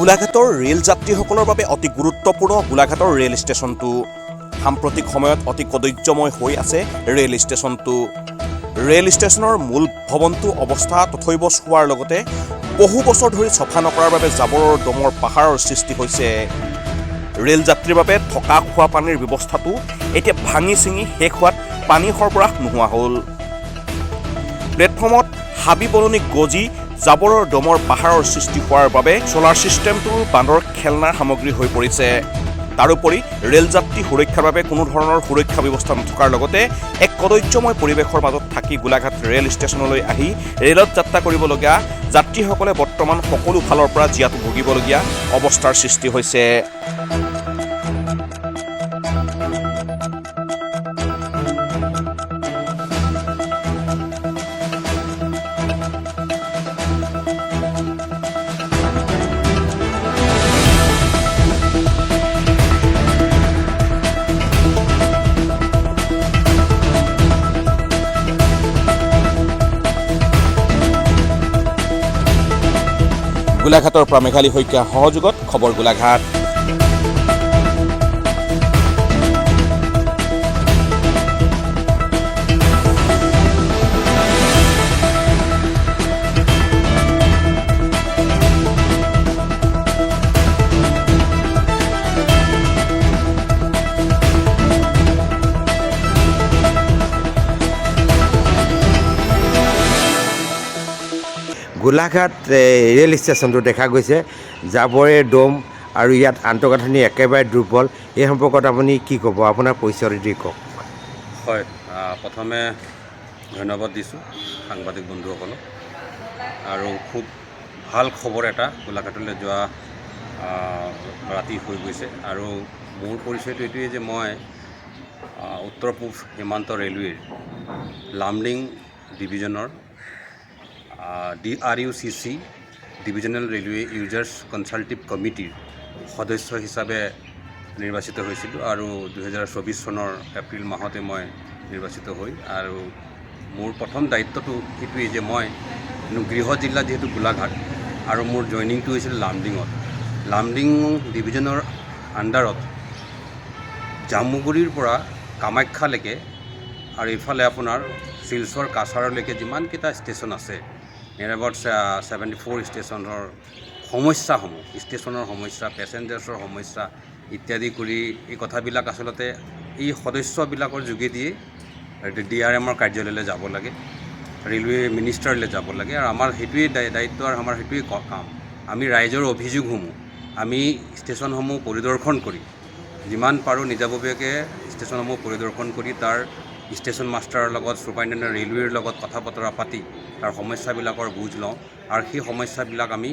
গোলাঘাটৰ ৰেল যাত্ৰীসকলৰ বাবে অতি গুৰুত্বপূৰ্ণ গোলাঘাটৰ ৰেল ষ্টেচনটো। সাম্প্ৰতিক সময়ত অতি কদৰ্যময় হৈ আছে ৰেল ষ্টেচনটো। ৰেল ষ্টেচনৰ মূল ভৱনটো অৱস্থা তথৈবচ হোৱাৰ লগতে বহু বছৰ ধৰি চফা নকৰাৰ বাবে জাবৰৰ দমৰ পাহাৰৰ সৃষ্টি হৈছে। ৰেল যাত্ৰীৰ বাবে থকা খোৱা পানীৰ ব্যৱস্থাটো এতিয়া ভাঙি ছিঙি শেষ হোৱাত পানী সৰবৰাহ নোহোৱা হ'ল। প্লেটফৰ্মত হাবি বননি গজি জাবৰৰ দমৰ পাহাৰৰ সৃষ্টি হোৱাৰ বাবে চলাৰ ছিষ্টেমটোৰ বান্দৰ খেলনাৰ সামগ্ৰী হৈ পৰিছে। তাৰোপৰি ৰেল যাত্ৰী সুৰক্ষাৰ বাবে কোনো ধৰণৰ সুৰক্ষা ব্যৱস্থা নথকাৰ লগতে এক কদৰ্যময় পৰিৱেশৰ মাজত থাকি গোলাঘাট ৰেল ষ্টেচনলৈ আহি ৰেলত যাত্ৰা কৰিবলগীয়া যাত্ৰীসকলে বৰ্তমান সকলো ফালৰ পৰা জীয়াতু ভুগিবলগীয়া অৱস্থাৰ সৃষ্টি হৈছে। গোলাঘাটৰ পৰা মেঘালী শইকীয়াৰ সহযোগত খবৰ গোলাঘাট। গোলাঘাট ৰেল ষ্টেচনটো দেখা গৈছে জাবৰে দম আৰু ইয়াত আন্তঃগাঁথনি একেবাৰে দুৰ্বল। এই সম্পৰ্কত আপুনি কি ক'ব? আপোনাৰ পৰিচয় দি কওক। হয়, প্ৰথমে ধন্যবাদ দিছোঁ সাংবাদিক বন্ধুসকলক। আৰু খুব ভাল খবৰ এটা গোলাঘাটলৈ যোৱা ৰাতি হৈ গৈছে। আৰু মোৰ পৰিচয়টো এইটোৱেই যে মই উত্তৰ পূব সীমান্ত ৰেলৱেৰ লামডিং ডিভিজনৰ DRUCC divisional railway users consultative কমিটিৰ সদস্য হিচাপে নিৰ্বাচিত হৈছিলোঁ। আৰু 2024 চনৰ এপ্ৰিল মাহতে মই নিৰ্বাচিত হৈ আৰু মোৰ প্ৰথম দায়িত্বটো সেইটোৱেই যে মই গৃহ জিলা যিহেতু গোলাঘাট আৰু মোৰ জইনিংটো হৈছিল লামডিঙত। লামডিং ডিভিজনৰ আণ্ডাৰত জামুগুৰিৰ পৰা কামাখ্যালৈকে আৰু ইফালে আপোনাৰ শিলচৰ কাছাৰলৈকে যিমানকেইটা ষ্টেচন আছে নিয়াৰ এবাউট 74 ষ্টেচনৰ সমস্যাসমূহ, ষ্টেচনৰ সমস্যা, পেচেঞ্জাৰ্ছৰ সমস্যা ইত্যাদি কৰি এই কথাবিলাক আচলতে এই সদস্যবিলাকৰ যোগেদিয়ে DRMৰ কাৰ্যালয়লৈ যাব লাগে, ৰেলৱে মিনিষ্টাৰলৈ যাব লাগে। আৰু আমাৰ সেইটোৱেই দায়িত্ব আৰু আমাৰ সেইটোৱেই কাম। আমি ৰাইজৰ অভিযোগসমূহ আমি ষ্টেচনসমূহ পৰিদৰ্শন কৰি যিমান পাৰোঁ নিজাববীয়াকৈ ষ্টেচনসমূহ পৰিদৰ্শন কৰি তাৰ ষ্টেচন মাষ্টাৰৰ লগত ছুপাৰিণ্টেণ্ডেণ্ট ৰেলৱেৰ লগত কথা বতৰা পাতি তাৰ সমস্যাবিলাকৰ বুজ লওঁ। আৰু সেই সমস্যাবিলাক আমি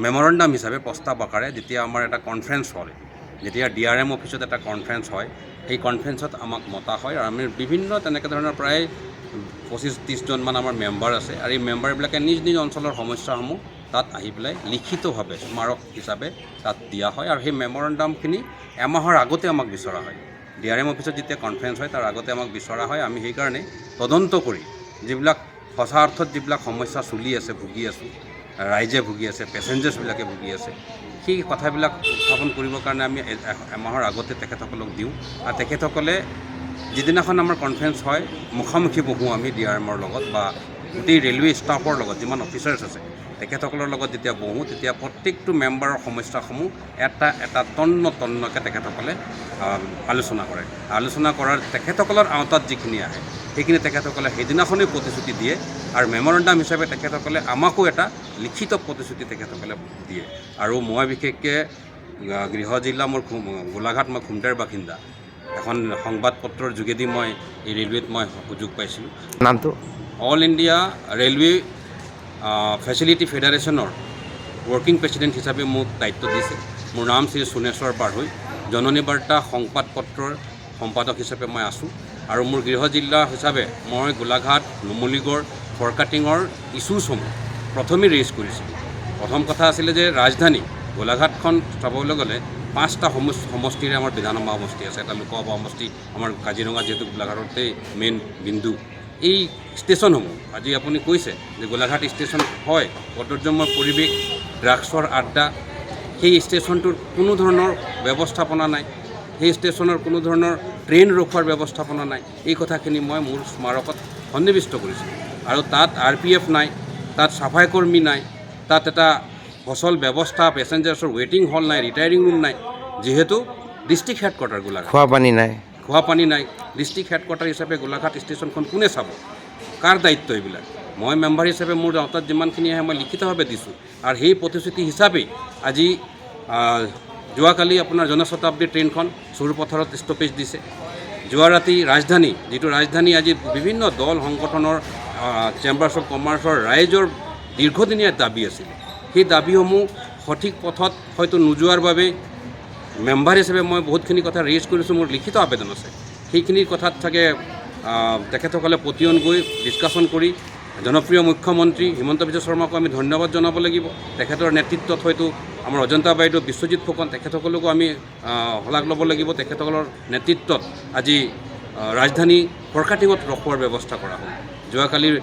মেমৰেণ্ডাম হিচাপে প্ৰস্তাৱ আকাৰে যেতিয়া আমাৰ এটা কনফাৰেঞ্চ হয়, যেতিয়া DRM অফিচত এটা কনফাৰেঞ্চ হয়, সেই কনফাৰেঞ্চত আমাক মতা হয়। আৰু আমি বিভিন্ন তেনেকৈ ধৰণৰ প্ৰায় 25-30জনমান আমাৰ মেম্বাৰ আছে। আৰু এই মেম্বাৰবিলাকে নিজ নিজ অঞ্চলৰ সমস্যাসমূহ তাত আহি পেলাই লিখিতভাৱে স্মাৰক হিচাপে তাত দিয়া হয়। আৰু সেই মেমৰেণ্ডামখিনি এমাহৰ আগতে আমাক বিচৰা হয়। DRM অফিচত যেতিয়া কনফাৰেঞ্চ হয় তাৰ আগতে আমাক বিচৰা হয়। আমি সেইকাৰণে তদন্ত কৰি যিবিলাক সঁচা অৰ্থত যিবিলাক সমস্যা চলি আছে, ভুগি আছোঁ, ৰাইজে ভুগি আছে, পেচেঞ্জাৰ্ছবিলাকে ভুগি আছে, সেই কথাবিলাক উত্থাপন কৰিবৰ কাৰণে আমি এমাহৰ আগতে তেখেতসকলক দিওঁ। আৰু তেখেতসকলে যিদিনাখন আমাৰ কনফাৰেঞ্চ হয় মুখামুখি বহোঁ আমি DRMৰ লগত বা গোটেই ৰেলৱে ষ্টাফৰ লগত যিমান অফিচাৰ্ছ আছে তেখেতসকলৰ লগত যেতিয়া বহোঁ তেতিয়া প্ৰত্যেকটো মেম্বাৰৰ সমস্যাসমূহ এটা এটা তন্নকৈ তেখেতসকলে আলোচনা কৰে। আলোচনা কৰাৰ তেখেতসকলৰ আওতাত যিখিনি আহে সেইখিনি তেখেতসকলে সেইদিনাখনেই প্ৰতিশ্ৰুতি দিয়ে। আৰু মেমৰেণ্ডাম হিচাপে তেখেতসকলে আমাকো এটা লিখিত প্ৰতিশ্ৰুতি তেখেতসকলে দিয়ে। আৰু মই বিশেষকৈ গৃহ জিলা মোৰ গোলাঘাট, মই খুমটাৰ বাসিন্দা। এখন সংবাদপত্ৰৰ যোগেদি মই এই ৰেলৱেত মই সুযোগ পাইছিলোঁ। নামটো? অল ইণ্ডিয়া ৰেলৱে ফেচিলিটি ফেডাৰেশ্যনৰ ৱৰ্কিং প্ৰেচিডেণ্ট হিচাপে মোক দায়িত্ব দিছে। মোৰ নাম শ্ৰী সোণেশ্বৰ বাঢ়ৈ। জননী বাৰ্তা সংবাদপত্ৰৰ সম্পাদক হিচাপে মই আছোঁ। আৰু মোৰ গৃহ জিলা হিচাপে মই গোলাঘাট, নুমলীগড়, ফৰকাটিঙৰ ইছ্যুসমূহ প্ৰথমেই ৰেইজ কৰিছিলোঁ। প্ৰথম কথা আছিলে যে ৰাজধানী গোলাঘাটখন চাবলৈ গ'লে 5টা সমষ্টিৰে আমাৰ বিধানসভা সমষ্টি আছে। এটা লোকসভা সমষ্টি আমাৰ কাজিৰঙা যিহেতু গোলাঘাটতেই মেইন বিন্দু। এই ষ্টেচনসমূহ আজি আপুনি কৈছে যে গোলাঘাট ষ্টেচন হয় কদৰ্যময় পৰিৱেশ, ড্ৰাগছৰ আড্ডা, সেই ষ্টেচনটোৰ কোনো ধৰণৰ ব্যৱস্থাপনা নাই, সেই ষ্টেচনৰ কোনো ধৰণৰ ট্ৰেইন ৰখোৱাৰ ব্যৱস্থাপনা নাই। এই কথাখিনি মই মোৰ স্মাৰকত সন্নিৱিষ্ট কৰিছোঁ। আৰু তাত RPF নাই, তাত চাফাই কৰ্মী নাই, তাত এটা সচল ব্যৱস্থা, পেচেঞ্জাৰ্ছৰ ৱেইটিং হল নাই, ৰিটায়াৰিং ৰুম নাই। যিহেতু ডিষ্ট্ৰিক্ট হেডকোৱাৰ্টাৰ গোলাঘাট, খোৱা পানী নাই, খোৱা পানী নাই, ডিষ্ট্ৰিক্ট হেডকোৱাৰ্টাৰ হিচাপে গোলাঘাট ষ্টেচনখন কোনে চাব? কাৰ দায়িত্ব এইবিলাক? মই মেম্বাৰ হিচাপে মোৰ আওতাত যিমানখিনি আহে মই লিখিতভাৱে দিছোঁ। আৰু সেই প্ৰতিশ্ৰুতি হিচাপেই আজি যোৱাকালি আপোনাৰ জনশতাব্দী ট্ৰেইনখন চুৰুপথাৰত ষ্টপেজ দিছে। যোৱা ৰাতি ৰাজধানী, যিটো ৰাজধানী আজি বিভিন্ন দল সংগঠনৰ, চেম্বাৰ্ছ অফ কমাৰ্চৰ ৰাইজৰ দীৰ্ঘদিনীয়া দাবী আছিল, সেই দাবীসমূহ সঠিক পথত হয়তো নোযোৱাৰ বাবে মেম্বাৰ হিচাপে মই বহুতখিনি কথা ৰেইজ কৰিছোঁ, মোৰ লিখিত আবেদন আছে। সেইখিনিৰ কথাত চাগে তেখেতসকলে পতিয়ন গৈ ডিছকাশ্যন কৰি জনপ্ৰিয় মুখ্যমন্ত্ৰী হিমন্ত বিশ্ব শৰ্মাকো আমি ধন্যবাদ জনাব লাগিব। তেখেতৰ নেতৃত্বত হয়তো আমাৰ অজন্তা বাইদেউ, বিশ্বজিৎ ফুকন, তেখেতসকলকো আমি শলাগ ল'ব লাগিব। তেখেতসকলৰ নেতৃত্বত আজি ৰাজধানী ফৰকাটিঙত ৰখোৱাৰ ব্যৱস্থা কৰা হ'ল। যোৱাকালিৰ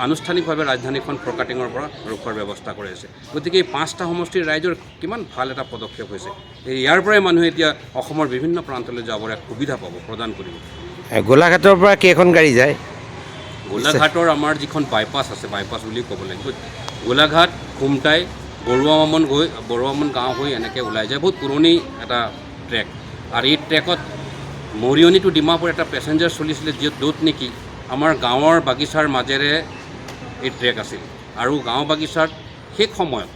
আনুষ্ঠানিকভাৱে ৰাজধানীখন ফৰকাটিঙৰ পৰা ৰখোৱাৰ ব্যৱস্থা কৰি আছে। গতিকে এই 5টা সমষ্টিৰ ৰাইজৰ কিমান ভাল এটা পদক্ষেপ হৈছে। ইয়াৰ পৰাই মানুহে এতিয়া অসমৰ বিভিন্ন প্ৰান্তলৈ যাবৰ এক সুবিধা পাব, প্ৰদান কৰিব। গোলাঘাটৰ পৰা কেইখন গাড়ী যায়? গোলাঘাটৰ আমাৰ যিখন বাইপাছ আছে, বাইপাছ বুলি ক'ব লাগিব, গোলাঘাট, খুমটাই, বৰুৱামন গাঁও হৈ এনেকৈ ওলাই যায়। বহুত পুৰণি এটা ট্ৰেক। আৰু এই ট্ৰেকত মৰিয়নি টু ডিমাপুৰ এটা পেচেঞ্জাৰ চলিছিলে, য'ত নেকি আমাৰ গাঁৱৰ বাগিচাৰ মাজেৰে এই ট্ৰেক আছিল। আৰু গাঁও বাগিচাত সেই সময়ত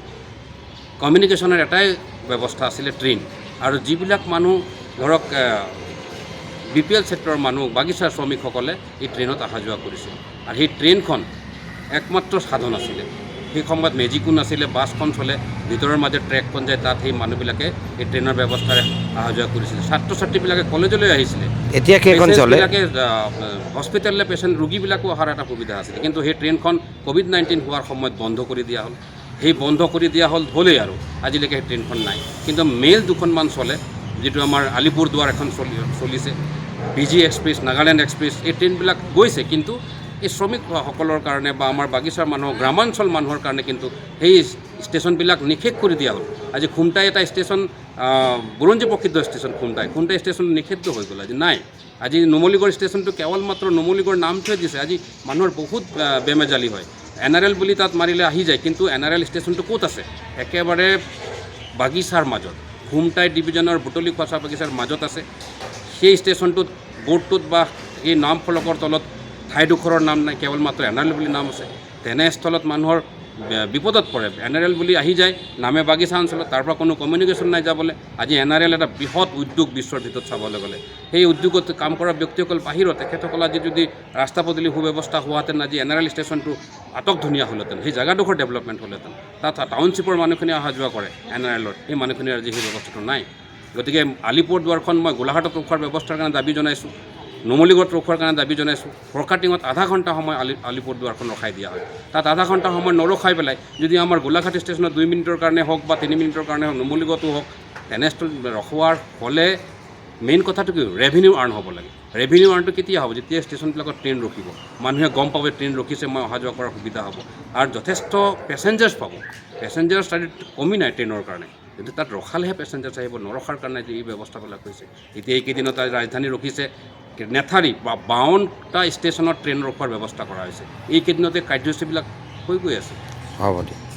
কমিউনিকেশ্যনৰ এটাই ব্যৱস্থা আছিলে, ট্ৰেইন। আৰু যিবিলাক মানুহ ধৰক BPL ছেক্টৰৰ মানুহ, বাগিচাৰ শ্ৰমিকসকলে এই ট্ৰেইনত অহা যোৱা কৰিছিল। আৰু সেই ট্ৰেইনখন একমাত্ৰ সাধন আছিলে। সেই সময়ত মেজিকো নাছিলে, বাছখন চলে, ভিতৰৰ মাজত ট্ৰেকখন যায়, তাত সেই মানুহবিলাকে এই ট্ৰেইনৰ ব্যৱস্থাৰে অহা যোৱা কৰিছিলে। ছাত্ৰ ছাত্ৰীবিলাকে কলেজলৈ আহিছিলে, এতিয়া কেইখন চলে? হস্পিটেললৈ ৰোগীবিলাকো অহাৰ এটা সুবিধা আছিলে। কিন্তু সেই ট্ৰেইনখন COVID-19 হোৱাৰ সময়ত বন্ধ কৰি দিয়া হ'ল। সেই বন্ধ কৰি দিয়া হ'লেই আৰু আজিলৈকে সেই ট্ৰেইনখন নাই। কিন্তু মেইল 2খনমান চলে, যিটো আমাৰ আলিপুৰদুৱাৰ এখন চলিছে, BG এক্সপ্ৰেছ, নাগালেণ্ড এক্সপ্ৰেছ। এই ট্ৰেইনবিলাক গৈছে, কিন্তু এই শ্ৰমিকসকলৰ কাৰণে বা আমাৰ বাগিচাৰ মানুহৰ, গ্ৰামাঞ্চল মানুহৰ কাৰণে কিন্তু সেই ষ্টেচনবিলাক নিষেধ কৰি দিয়া হ'ল। আজি খুমটাই এটা ষ্টেচন, বুৰঞ্জী প্ৰসিদ্ধ ষ্টেচন খুমটাই ষ্টেচন নিষিদ্ধ হৈ গ'ল, আজি নাই। আজি নুমলীগড় ষ্টেচনটো কেৱল মাত্ৰ নুমলীগড় নামটোৱে দিছে। আজি মানুহৰ বহুত বেমেজালি হয়। NRL বুলি তাত মাৰিলে আহি যায়, কিন্তু NRL ষ্টেচনটো ক'ত আছে? একেবাৰে বাগিচাৰ মাজত, খুমটাই ডিভিজনৰ বুটলি খোৱাচা বাগিচাৰ মাজত আছে। সেই ষ্টেচনটোত বোৰ্ডটোত বা এই নাম ফলকৰ তলত ঠাইডোখৰৰ নাম নাই, কেৱল মাত্ৰ NRL বুলি নাম আছে। তেনেস্থলত মানুহৰ বিপদত পৰে। NRL বুলি আহি যায়, নামে বাগিচা অঞ্চলত, তাৰ পৰা কোনো কমিউনিকেশ্যন নাই যাবলৈ। আজি NRL এটা বৃহৎ উদ্যোগ বিশ্বৰ ভিতৰত চাবলৈ গ'লে। সেই উদ্যোগত কাম কৰা ব্যক্তিসকল বাহিৰত, তেখেতসকল আজি যদি ৰাস্তা পদূলি সুব্যৱস্থা হোৱাহেঁতেন, আজি NRL ষ্টেচনটো আটক ধুনীয়া হ'লহেঁতেন, সেই জেগাডোখৰ ডেভেলপমেণ্ট হ'লহেঁতেন। তাত টাউনশ্বিপৰ মানুহখিনি অহা যোৱা কৰে NRLৰ, সেই মানুহখিনিৰ আজি সেই ব্যৱস্থাটো নাই। গতিকে আলিপুৰদুৱাৰখন মই গোলাঘাটত ৰখোৱাৰ ব্যৱস্থাৰ কাৰণে দাবী জনাইছোঁ, নুমলীগড়ত ৰখোৱাৰ কাৰণে দাবী জনাইছোঁ। ফৰকাটিঙত আধা ঘণ্টা সময় আলিপুৰদুৱাৰখন ৰখাই দিয়া হয়। তাত আধা ঘণ্টা সময় নৰখাই পেলাই যদি আমাৰ গোলাঘাট ষ্টেচনত 2 মিনিটৰ কাৰণে হওক বা 3 মিনিটৰ কাৰণে হওক, নুমলীগড়তো হওক, তেনেস্থলত ৰখোৱাৰ হ'লে মেইন কথাটো কি? ৰেভিনিউ আৰ্ণ হ'ব লাগে। ৰেভিনিউ আৰ্ণটো কেতিয়া হ'ব? যেতিয়া ষ্টেচনবিলাকত ট্ৰেইন ৰখিব, মানুহে গম পাব ট্ৰেইন ৰখিছে, মই অহা যোৱা কৰাৰ সুবিধা হ'ব। আৰু যথেষ্ট পেচেঞ্জাৰ্ছ পাব। পেচেঞ্জাৰ্ছ তাত কমি নাই ট্ৰেইনৰ কাৰণে, কিন্তু তাত ৰখালেহে পেচেঞ্জাৰ্ছ আহিব, নৰখাৰ কাৰণে এই ব্যৱস্থাবিলাক হৈছে। এতিয়া এইকেইদিনত ৰাজধানী ৰখিছে নেথাৰী বা 52টা ষ্টেচনত ট্ৰেইন ৰখোৱাৰ ব্যৱস্থা কৰা হৈছে। এইকেইদিনতে কাৰ্যসূচীবিলাক হৈ গৈ আছে। হ'ব দিয়ক।